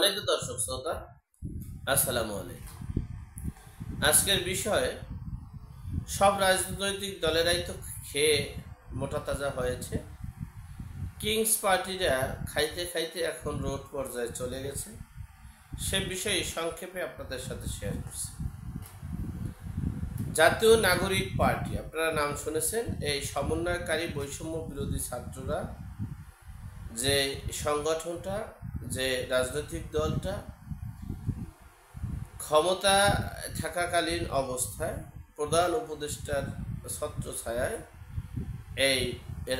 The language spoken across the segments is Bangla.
সম্মানিত দর্শক শ্রোতা, আসসালামু আলাইকুম। আজকের বিষয়, সব রাজনৈতিক দলেরাই তো খেয়ে মোটা তাজা হয়েছে। কিংস পার্টিরা খাইতে খাইতে এখন রোড পর্যায়ে চলে গেছে। সে বিষয়ে সংক্ষেপে আপনাদের সাথে শেয়ার করছি। জাতীয় নাগরিক পার্টি, আপনারা নাম শুনেছেন। এই সমন্বয়কারী বৈষম্য বিরোধী ছাত্ররা, যে সংগঠনটা, যে রাজনৈতিক দলটা ক্ষমতা থাকাকালীন অবস্থায় প্রধান উপদেষ্টার ছত্রছায়ায় এই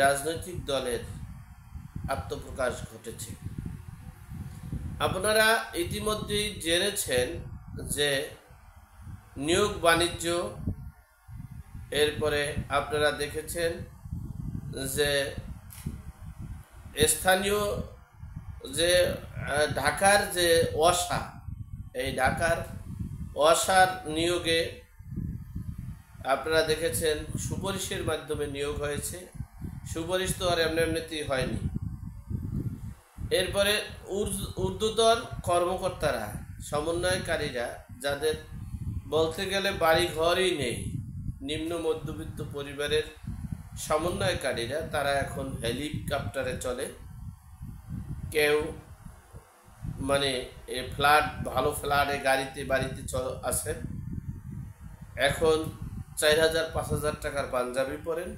রাজনৈতিক দলের আত্মপ্রকাশ ঘটেছে। আপনারা ইতিমধ্যেই জেনেছেন যে নিয়োগ বাণিজ্য, এরপরে আপনারা দেখেছেন যে স্থানীয় যে ঢাকার যে ওয়াসা, এই ঢাকার ওয়াসার নিয়োগে আপনারা দেখেছেন সুপারিশের মাধ্যমে নিয়োগ হয়েছে। সুপারিশ তো আর এমনিতেই হয়নি। এরপরে ঊর্ধ্বতন কর্মকর্তারা, সমন্বয়কারীরা, যাদের বলতে গেলে বাড়ি ঘরই নেই, নিম্ন মধ্যবিত্ত পরিবারের সমন্বয়কারীরা, তারা এখন হেলিকপ্টারে চলে। কেউ ফ্ল্যাট, ভালো ফ্ল্যাটে, গাড়িতে, বাড়িতে আসেন। এখন 4000-5000 টাকার পাঞ্জাবি পরেন।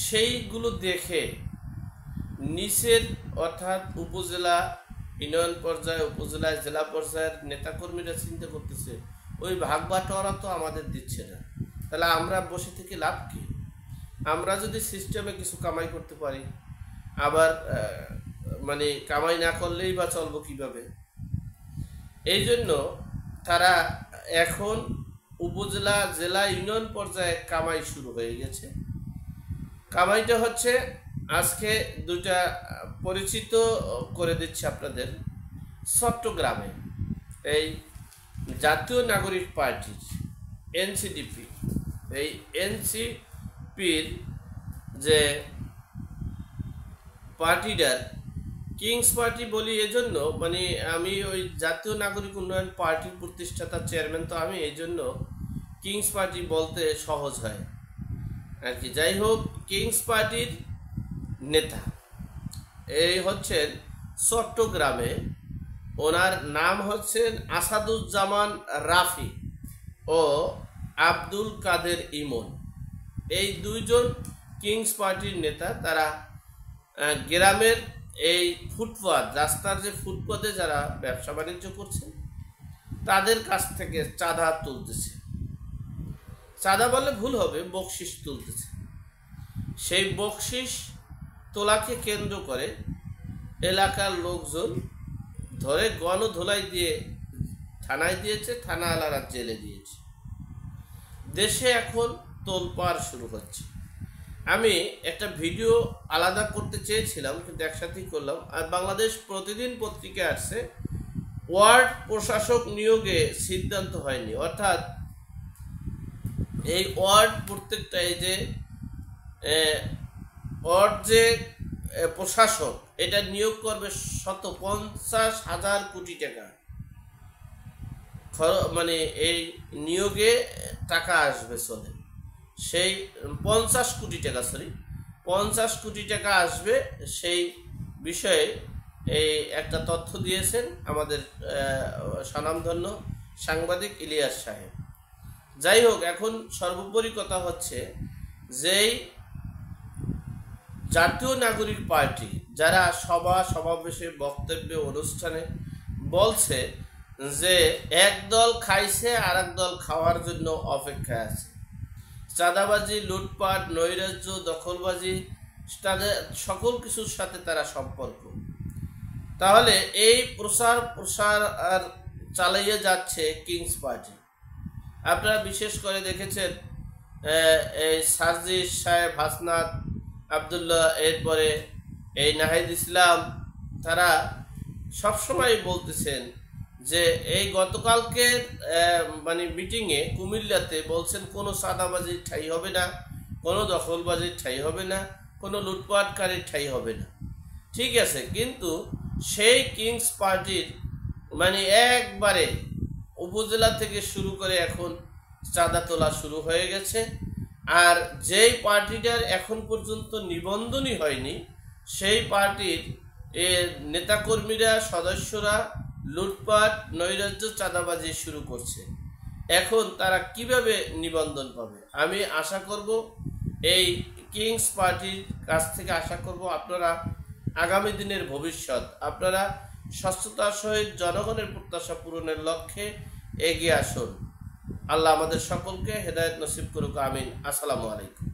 সেইগুলো দেখে নিচের, অর্থাৎ উপজেলা, ইউনিয়ন পর্যায়ে, উপজেলায়, জেলা পর্যায়ের নেতাকর্মীরা চিন্তা করতেছে, ওই ভাগ বাটোয়ারা তো আমাদের দিচ্ছে না, তাহলে আমরা বসে থেকে লাভ কি? আমরা যদি সিস্টেমে কিছু কামাই করতে পারি, আবার কামাই না করলেই বা চলবো কিভাবে? এই জন্য তারা এখন উপজেলা, জেলা, ইউনিয়ন পর্যায়ে কামাই শুরু হয়ে গেছে। কামাইটা হচ্ছে, আজকে দুটা পরিচিত করে দিচ্ছে আপনাদের। চট্টগ্রামে এই জাতীয় নাগরিক পার্টির এনসিডিপি, এই এনসিপির যে পার্টিটার, কিংস পার্টি বলি এজন্য, আমি ওই জাতীয় নাগরিক উন্নয়ন পার্টির প্রতিষ্ঠাতা চেয়ারম্যান, তো আমি এই জন্য কিংস পার্টি বলতে সহজ হয় আর কি। যাই হোক, কিংস পার্টির নেতা এই হচ্ছেন চট্টগ্রামে, ওনার নাম হচ্ছেন আসাদুজ্জামান রাফি ও আব্দুল কাদের ইমন। এই দুইজন কিংস পার্টির নেতা। তারা গ্রামের এই ফুটপাত, রাস্তার যে ফুটপাতে যারা ব্যবসা বাণিজ্য করছে, তাদের কাছ থেকে চাঁদা তুলতেছে। চাঁদা বলে ভুল হবে, বকশিস তুলতেছে। সেই বকশিস তোলাকে কেন্দ্র করে এলাকার লোকজন ধরে গণধোলাই দিয়ে থানায় দিয়েছে, থানাওয়ালারা জেলে দিয়েছে। দেশে এখন তোলপাড় শুরু হচ্ছে। আমি একটা ভিডিও আলাদা করতে চেয়েছিলাম, কিন্তু একসাথেই করলাম। আর বাংলাদেশ প্রতিদিন পত্রিকায় আসছে, ওয়ার্ড প্রশাসক নিয়োগে সিদ্ধান্ত হয়নি। অর্থাৎ এই ওয়ার্ড প্রত্যেকটা, এই যে ওয়ার্ড যে প্রশাসক, এটা নিয়োগ করবে 150,000 কোটি টাকা। এই নিয়োগে টাকা আসবে, চলে সেই 50 কোটি টাকা, 50 কোটি টাকা আসবে। সেই বিষয়ে এই একটা তথ্য দিয়েছেন আমাদের স্বনামধন্য সাংবাদিক ইলিয়াস সাহেব। যাই হোক, এখন সর্বোপরি কথা হচ্ছে, যেই জাতীয় নাগরিক পার্টি যারা সমাবেশে, বক্তব্যে, অনুষ্ঠানে বলছে যে এক দল খাইছে আর এক দল খাওয়ার জন্য অপেক্ষায় আছে, চাঁদাবাজি, লুটপাট, নৈরাজ্য, দখলবাজি, তাদের সকল কিছুর সাথে তারা সম্পর্ক। তাহলে এই প্রসার আর চালিয়ে যাচ্ছে কিংস পার্টি। আপনারা বিশেষ করে দেখেছেন এই সার্জিস সাহেব, হাসনাত আবদুল্লাহ, এরপরে এই নাহিদ ইসলাম, তারা সবসময় বলতেছেন যে এই গতকালকের মিটিংয়ে কুমিল্লাতে বলছেন কোনো চাঁদাবাজির ঠাঁই হবে না, কোনো দখলবাজির ঠাঁই হবে না, কোনো লুটপাটকারীর ঠাঁই হবে না। ঠিক আছে, কিন্তু সেই কিংস পার্টির মানে একবারে উপজেলা থেকে শুরু করে এখন চাঁদা তোলা শুরু হয়ে গেছে। আর যেই পার্টিটার এখন পর্যন্ত নিবন্ধনই হয়নি সেই পার্টির নেতাকর্মীরা সদস্যরা লুটপাট নৈরাজ্য চাঁদাবাজি শুরু করছে। এখন তারা কিভাবে নিবন্ধন পাবে? আমি আশা করব এই কিংস পার্টির কাছ থেকে আশা করব আপনারা আগামী দিনের ভবিষ্যৎ আপনারা স্বচ্ছতার সহিত জনগণের প্রত্যাশা পূরণের লক্ষ্যে এগিয়ে আসুন। আল্লাহ আমাদের সকলকে হেদায়েত নসিব করুক, আমিন। আসসালামু আলাইকুম।